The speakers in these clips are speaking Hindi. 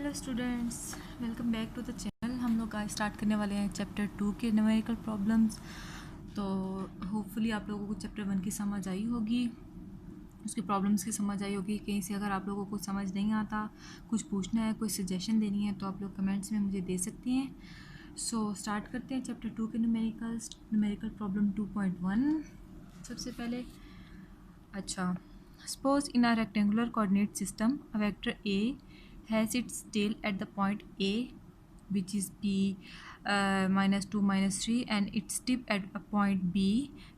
Hello students, welcome back to the channel. हम लोग आज स्टार्ट करने वाले हैं चैप्टर 2 के न्यूमेरिकल प्रॉब्लम्स। तो होपफुली आप लोगों को चैप्टर 1 की समझ आई होगी, उसकी प्रॉब्लम्स की समझ आई होगी। कहीं से अगर आप लोगों को समझ नहीं आता, कुछ पूछना है, कोई सजेशन देनी है, तो आप लोग कमेंट्स में मुझे दे सकती हैं। सो स्टार्ट करते हैं चैप्टर 2 के न्यूमेरिकल प्रॉब्लम 2.1। सबसे पहले suppose in a rectangular coordinate system a vector A has its tail at the point A, which is B -2 -3, and its tip at a point B,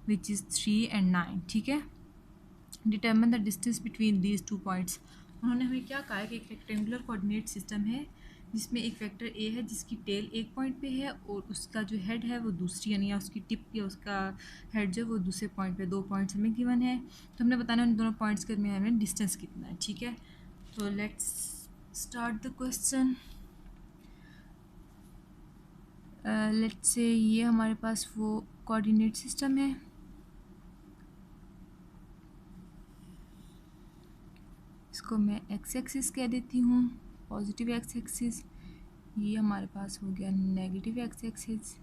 which is 3 and 9. ठीक है, determine the distance between these two points. उन्होंने हमें क्या कहा है कि एक रेक्टेंगुलर कोऑर्डिनेट सिस्टम है जिसमें एक वेक्टर ए है जिसकी टेल एक पॉइंट पे है और उसका जो हेड है वो दूसरी, यानी या उसकी टिप या उसका हेड जो है वो दूसरे पॉइंट पे, 2 पॉइंट्स हमें गिवन है। तो हमने बताना है उन दोनों पॉइंट्स के में हमें डिस्टेंस कितना है। ठीक है, तो let's start the question. Let's say ये हमारे पास वो कोऑर्डिनेट सिस्टम है। इसको मैं एक्स एक्सिस कह देती हूँ, पॉजिटिव एक्स एक्सिस। ये हमारे पास हो गया नेगेटिव एक्स एक्सिस,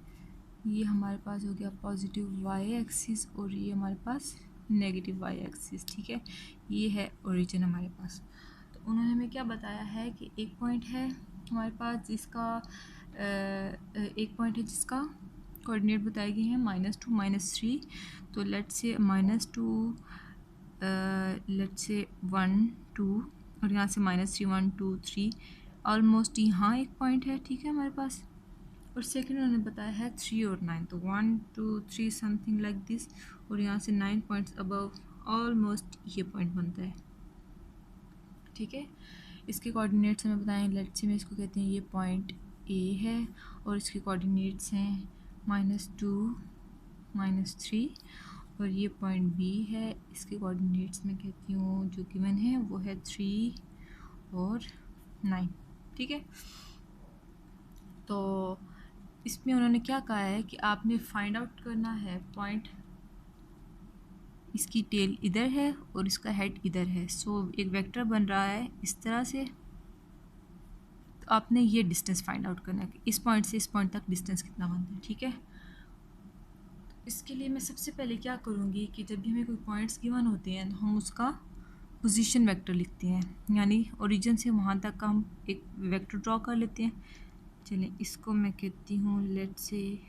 ये हमारे पास हो गया पॉजिटिव वाई एक्सिस, और ये हमारे पास नेगेटिव वाई एक्सिस। ठीक है, ये है ओरिजिन हमारे पास। तो उन्होंने हमें क्या बताया है कि एक पॉइंट है हमारे पास जिसका एक पॉइंट है जिसका कोऑर्डिनेट बताए गए हैं -2 -3। तो लेट्स से -2 लेट्स से 1 2, और यहाँ से -3 1 2 3, ऑलमोस्ट यहाँ एक पॉइंट है। ठीक है हमारे पास। और सेकंड उन्होंने बताया है 3 और 9, तो 1 2 3 समथिंग लाइक दिस, और यहाँ से 9 पॉइंट्स अबव ऑलमोस्ट ये पॉइंट बनता है। ठीक है, इसके कोऑर्डिनेट्स हमें बताएं। लेट्स से मैं इसको कहते हैं ये पॉइंट ए है और इसके कोऑर्डिनेट्स हैं -2 -3, और ये पॉइंट बी है, इसके कोऑर्डिनेट्स मैं कहती हूँ जो गिवन है वो है 3 और 9। ठीक है, तो इसमें उन्होंने क्या कहा है कि आपने फाइंड आउट करना है पॉइंट, इसकी टेल इधर है और इसका हेड इधर है। सो एक वेक्टर बन रहा है इस तरह से। तो आपने ये डिस्टेंस फाइंड आउट करना है कि इस पॉइंट से इस पॉइंट तक डिस्टेंस कितना बनता है। ठीक है, इसके लिए मैं सबसे पहले क्या करूँगी कि जब भी हमें कोई पॉइंट्स गिवन होते हैं तो हम उसका पोजीशन वेक्टर लिखते हैं, यानी ओरिजिन से वहाँ तक का हम एक वेक्टर ड्रॉ कर लेते हैं। चलिए इसको मैं कहती हूँ, लेट्स से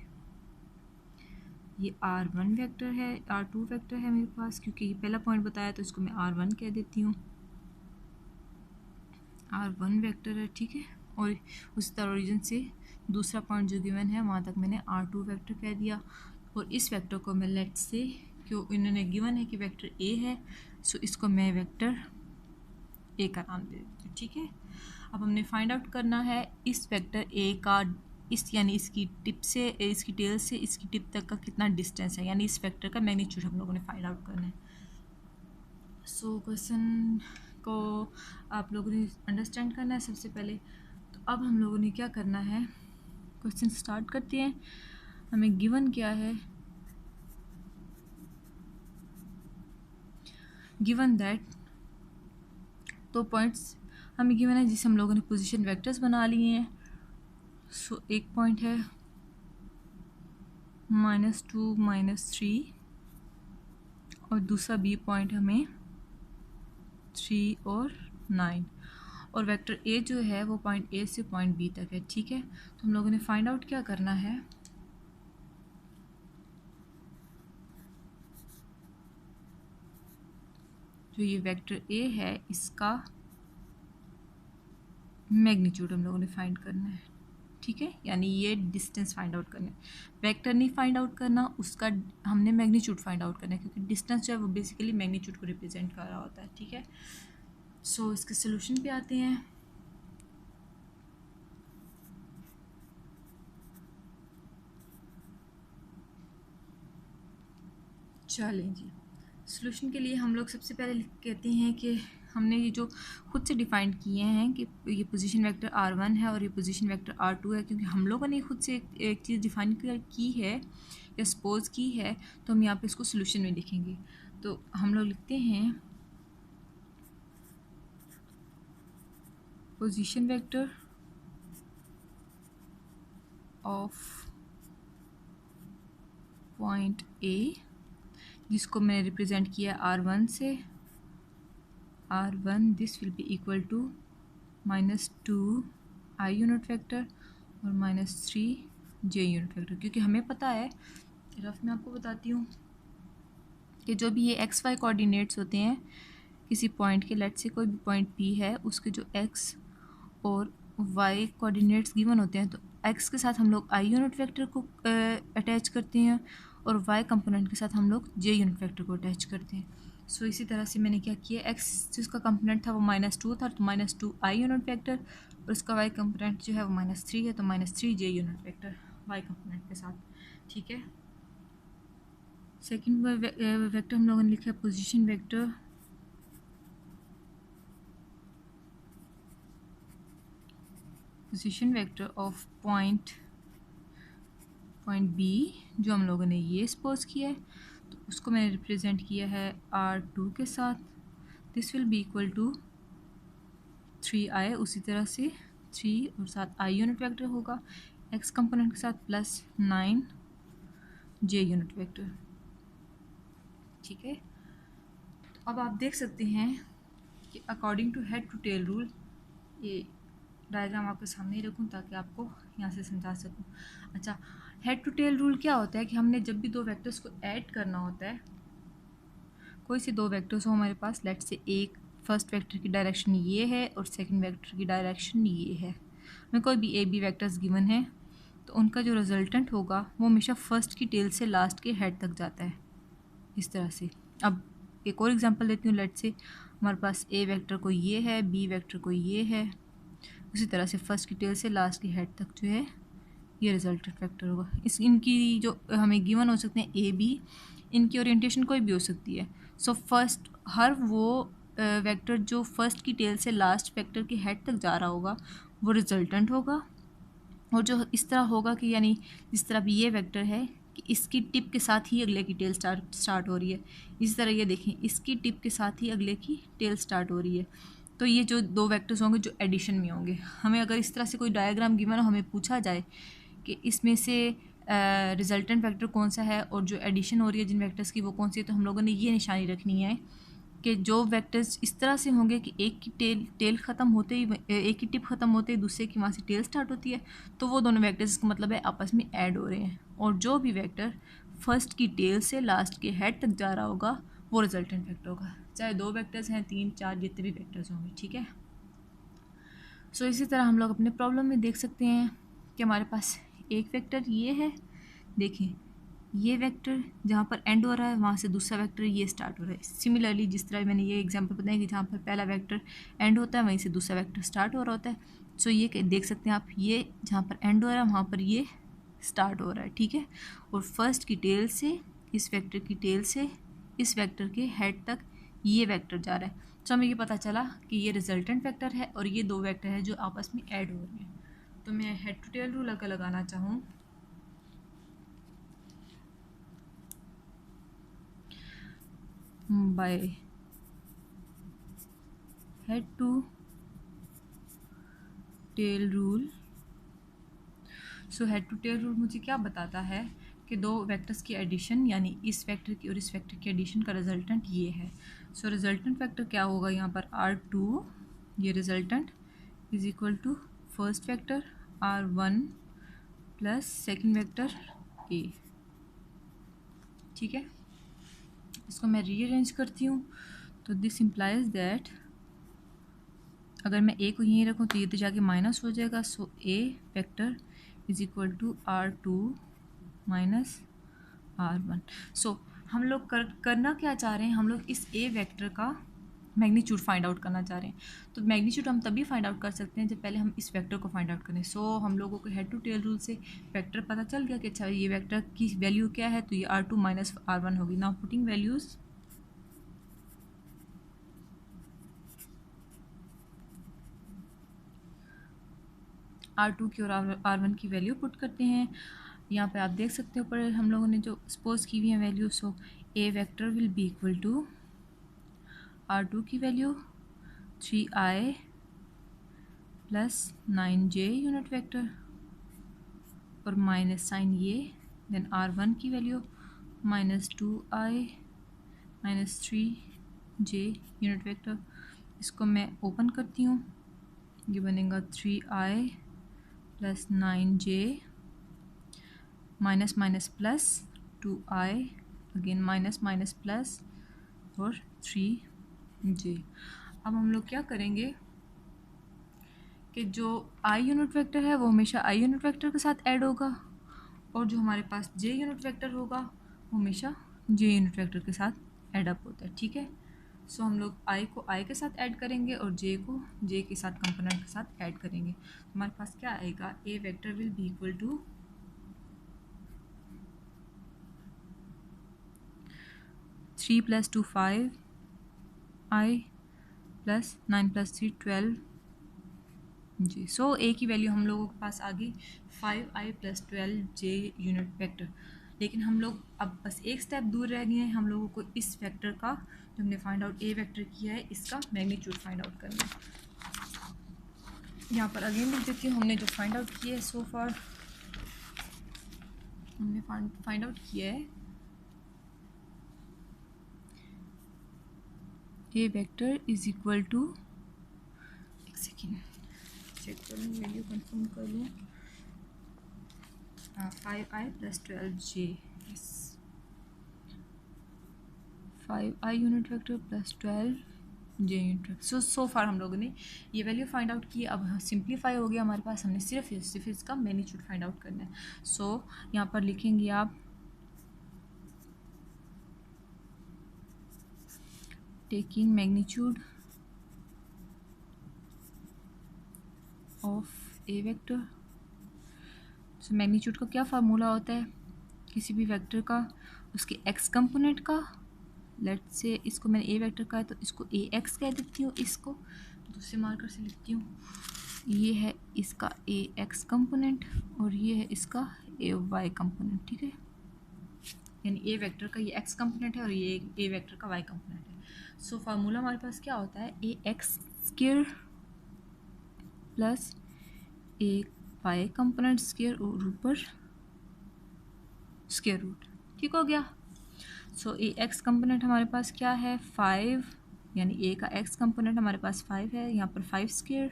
ये R1 वेक्टर है, R2 वेक्टर है मेरे पास, क्योंकि ये पहला पॉइंट बताया तो इसको मैं R1 कह देती हूँ। R1 वेक्टर है। ठीक है, और उस तरह ओरिजिन से दूसरा पॉइंट जो गिवन है वहाँ तक मैंने R2 वेक्टर कह दिया। और इस वेक्टर को मैं लेट्स से, क्यों इन्होंने गिवन है कि वेक्टर ए है, सो इसको मैं वेक्टर ए का नाम दे देती हूँ। ठीक है, अब हमने फाइंड आउट करना है इस वेक्टर ए का, इस यानी इसकी टिप से, इसकी टेल से इसकी टिप तक का कितना डिस्टेंस है, यानी इस वेक्टर का मैग्नीट्यूड हम लोगों ने फाइंड आउट करना है। सो क्वेश्चन को आप लोगों ने अंडरस्टैंड करना है सबसे पहले। तो अब हम लोगों ने क्या करना है, क्वेश्चन स्टार्ट करते हैं। हमें गिवन क्या है, गिवन दैट दो पॉइंट्स हमें गिवन है जिसे हम लोगों ने पोजीशन वेक्टर्स बना लिए हैं। सो एक पॉइंट है -2 -3, और दूसरा बी पॉइंट हमें 3 और 9, और वेक्टर ए जो है वो पॉइंट ए से पॉइंट बी तक है। ठीक है, तो हम लोगों ने फाइंड आउट क्या करना है, जो ये वेक्टर ए है इसका मैग्नीट्यूड हम लोगों ने फाइंड करना है। ठीक है, यानी ये डिस्टेंस फाइंड आउट करना है, वेक्टर नहीं फाइंड आउट करना, उसका हमने मैग्नीट्यूड फाइंड आउट करना है, क्योंकि डिस्टेंस जो है वो बेसिकली मैग्नीट्यूड को रिप्रेजेंट कर रहा होता है। ठीक है, सो इसके सोल्यूशन पे आते हैं। चलें जी, सोल्यूशन के लिए हम लोग सबसे पहले कहते हैं कि हमने ये जो खुद से डिफाइन किए हैं कि ये पोजीशन वेक्टर R1 है और ये पोजीशन वेक्टर R2 है, क्योंकि हम लोगों ने खुद से एक चीज़ डिफाइन की है या सपोज की है, तो हम यहाँ पे इसको सोल्यूशन में लिखेंगे। तो हम लोग लिखते हैं position vector of point A, जिसको मैंने रिप्रेजेंट किया R1 से, R1 this will be equal to -2 I unit vector और -3 J यूनिट वेक्टर, क्योंकि हमें पता है, रफ में आपको बताती हूँ कि जो भी ये एक्स वाई कोऑर्डिनेट्स होते हैं किसी पॉइंट के, लेट से कोई भी पॉइंट P है, उसके जो एक्स और वाई कोऑर्डिनेट्स गिवन होते हैं, तो एक्स के साथ हम लोग I यूनिट वेक्टर को अटैच करते हैं और वाई कंपोनेंट के साथ हम लोग J यूनिट वेक्टर को अटैच करते हैं। सो इसी तरह से मैंने क्या किया, एक्स जिसका कंपोनेंट था वो -2 था, तो -2 I यूनिट वेक्टर, और उसका वाई कंपोनेंट जो है वो -3 है, तो -3 J unit vector Y component के साथ। ठीक है, सेकेंड वेक्टर हम लोगों ने लिखा है position vector of point B, जो हम लोगों ने ये सपोज किया है, तो उसको मैंने रिप्रेजेंट किया है R2 के साथ। This will be equal to 3I, उसी तरह से 3 और साथ I यूनिट वेक्टर होगा एक्स कंपोनेंट के साथ प्लस 9 J यूनिट वेक्टर। ठीक है, तो अब आप देख सकते हैं कि according to head to tail rule, ये डायग्राम आपके सामने ही रखूँ ताकि आपको यहाँ से समझा सकूँ। अच्छा, हेड टू टेल रूल क्या होता है कि हमने जब भी दो वेक्टर्स को ऐड करना होता है, कोई से दो वेक्टर्स हो हमारे पास, लेट से एक फर्स्ट वेक्टर की डायरेक्शन ये है और सेकंड वेक्टर की डायरेक्शन ये है, हमें कोई भी ए बी वेक्टर्स गिवन है, तो उनका जो रिजल्टेंट होगा वो हमेशा फर्स्ट की टेल से लास्ट के हेड तक जाता है, इस तरह से। अब एक और एग्जांपल देती हूँ, लेट से हमारे पास ए वेक्टर को ये है, बी वेक्टर को ये है, उसी तरह से फर्स्ट की टेल से लास्ट की हेड तक जो है ये रिजल्टेंट वेक्टर होगा। इनकी जो हमें गिवन हो सकते हैं ए बी, इनकी ओरिएंटेशन कोई भी हो सकती है। सो फर्स्ट हर वो वेक्टर जो फर्स्ट की टेल से लास्ट वेक्टर के हेड तक जा रहा होगा वो रिजल्टेंट होगा, और जो इस तरह होगा कि यानी जिस तरह भी ये वेक्टर है कि इसकी टिप के साथ ही अगले की टेल स्टार्ट हो रही है, इसी तरह ये देखें इसकी टिप के साथ ही अगले की टेल स्टार्ट हो रही है, तो ये जो दो वेक्टर्स होंगे जो एडिशन में होंगे। हमें अगर इस तरह से कोई डायग्राम गिवन हो, हमें पूछा जाए कि इसमें से रिजल्टेंट वेक्टर कौन सा है और जो एडिशन हो रही है जिन वेक्टर्स की वो कौन सी है, तो हम लोगों ने ये निशानी रखनी है कि जो वेक्टर्स इस तरह से होंगे कि एक की टेल ख़त्म होते ही, एक की टिप ख़त्म होते ही दूसरे की वहाँ से टेल स्टार्ट होती है, तो वो दोनों वेक्टर्स इसका मतलब है आपस में ऐड हो रहे हैं, और जो भी वेक्टर फर्स्ट की टेल से लास्ट के हेड तक जा रहा होगा वो रिजल्टेंट वेक्टर होगा, चाहे दो वेक्टर्स हैं, 3 4 जितने भी वेक्टर्स होंगे। ठीक है, सो इसी तरह हम लोग अपने प्रॉब्लम में देख सकते हैं कि हमारे पास एक वेक्टर ये है, देखें ये वेक्टर जहाँ पर एंड हो रहा है वहाँ से दूसरा वेक्टर ये स्टार्ट हो रहा है। सिमिलरली जिस तरह मैंने ये एग्जांपल बताया कि जहाँ पर पहला वेक्टर एंड होता है वहीं से दूसरा वेक्टर स्टार्ट हो रहा होता है। सो ये देख सकते हैं आप, ये जहाँ पर एंड हो रहा है वहाँ पर ये स्टार्ट हो रहा है। ठीक है, और फर्स्ट की टेल से इस वेक्टर की टेल से इस वेक्टर के हेड तक ये वेक्टर जा रहा है। सो हमें ये पता चला कि ये रिजल्टेंट वेक्टर है और ये दो वेक्टर है जो आपस में ऐड हो रहे हैं। तो मैं हेड टू टेल रूल अगर लगाना चाहूँ, by head to tail rule, so head to tail rule मुझे क्या बताता है कि दो वेक्टर्स की एडिशन यानी इस वेक्टर की और इस वेक्टर की एडिशन का रिजल्टेंट ये है। सो रिजल्टेंट वेक्टर क्या होगा यहाँ पर R2, ये resultant is equal to first vector R1 plus second vector A। ठीक है, इसको मैं रीअरेंज करती हूँ, तो दिस इम्प्लाइज दैट अगर मैं A को यहीं रखूँ तो ये तो जाके माइनस हो जाएगा। So A vector is equal to R2 minus R1। So हम लोग करना क्या चाह रहे हैं, हम लोग इस A वेक्टर का मैग्नीट्यूड फाइंड आउट करना चाह रहे हैं। तो मैग्नीट्यूड हम तभी फाइंड आउट कर सकते हैं जब पहले हम इस वेक्टर को फाइंड आउट करें। सो हम लोगों को हेड टू टेल रूल से वेक्टर पता चल गया कि अच्छा ये वेक्टर की वैल्यू क्या है, तो ये R2 माइनस R1 होगी। नाउ पुटिंग वैल्यूज़, R2 की और R1 की वैल्यू पुट करते हैं। यहाँ पे आप देख सकते हो ऊपर हम लोगों ने जो सपोज की हुई है value. So A vector will be equal to R2 की value 3I plus 9j unit vector और माइनस साइन ये, देन r1 की value -2i -3j unit vector. इसको मैं ओपन करती हूँ, ये बनेगा 3i plus 9j minus minus plus 2i again minus minus plus और 3j। अब हम लोग क्या करेंगे कि जो i यूनिट वेक्टर है वो हमेशा i यूनिट वेक्टर के साथ ऐड होगा और जो हमारे पास j यूनिट वेक्टर होगा वो हमेशा j यूनिट वेक्टर के साथ ऐड अप होता है। ठीक है, सो हम लोग i को i के साथ ऐड करेंगे और j को j के साथ कंपोनेंट के साथ ऐड करेंगे। हमारे पास क्या आएगा, a vector will be equal to 3 + 2 5 i plus 9 + 3 12 J. So a की वैल्यू हम लोगों के पास आ गई 5i + 12j यूनिट वेक्टर। लेकिन हम लोग अब बस एक स्टेप दूर रह गए हैं, हम लोगों को इस वेक्टर का जो हमने फाइंड आउट a वेक्टर किया है इसका मैग्नीट्यूड फाइंड आउट करना है। यहाँ पर अगेन लिख देती हूँ, हमने जो फाइंड आउट किया है सो फार, हमने फाइंड आउट किया है a vector is equal to, एक सेकेंड चेक कर लूँ, वैल्यू कंफर्म कर लूँ, 5i + 12j, yes 5i unit vector plus 12j unit vector. So far हम लोगों ने ये वैल्यू फाइंड आउट की। अब सिंप्लीफाई हो गया हमारे पास, हमने सिर्फ इसका मैग्नीट्यूड फाइंड आउट करना है। सो यहाँ पर लिखेंगे आप taking magnitude of A vector. So magnitude का क्या फार्मूला होता है, किसी भी वेक्टर का उसके एक्स कंपोनेंट का, लेट से इसको मैंने ए वेक्टर का है तो इसको ए एक्स कह देती हूँ, इसको दूसरे मार्कर से लिखती हूँ, ये है इसका ए एक्स कंपोनेंट और ये है इसका ए वाई कंपोनेंट। ठीक है, यानी ए वेक्टर का ये एक्स कंपोनेंट है और ये ए वेक्टर का वाई कंपोनेंट है। सो फार्मूला हमारे पास क्या होता है, ए एक्स स्क्वायर प्लस ए वाई कंपोनेंट स्क्वायर और ऊपर स्क्वायर रूट। ठीक हो गया। सो ए एक्स कंपोनेंट हमारे पास क्या है 5, यानी ए का एक्स कंपोनेंट हमारे पास 5 है, यहाँ पर 5 स्क्वायर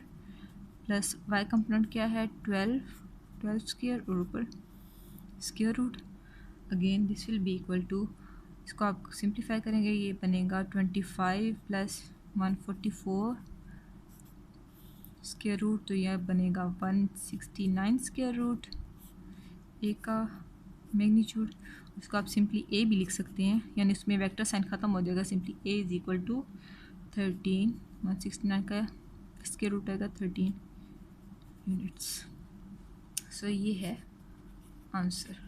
प्लस वाई कंपोनेंट क्या है 12 स्क्वायर और ऊपर square root. Again this will be equal to, इसको आप सिंप्लीफाई करेंगे ये बनेगा 25 + 144 स्क्वायर रूट, तो यह बनेगा 169 स्क्वायर रूट ए का मैग्नीट्यूड। उसको आप सिंपली ए भी लिख सकते हैं, यानी उसमें वेक्टर साइन ख़त्म हो जाएगा, simply A is equal to 13, 169 का स्क्वायर रूट आएगा 13 यूनिट्स। सो ये है आंसर।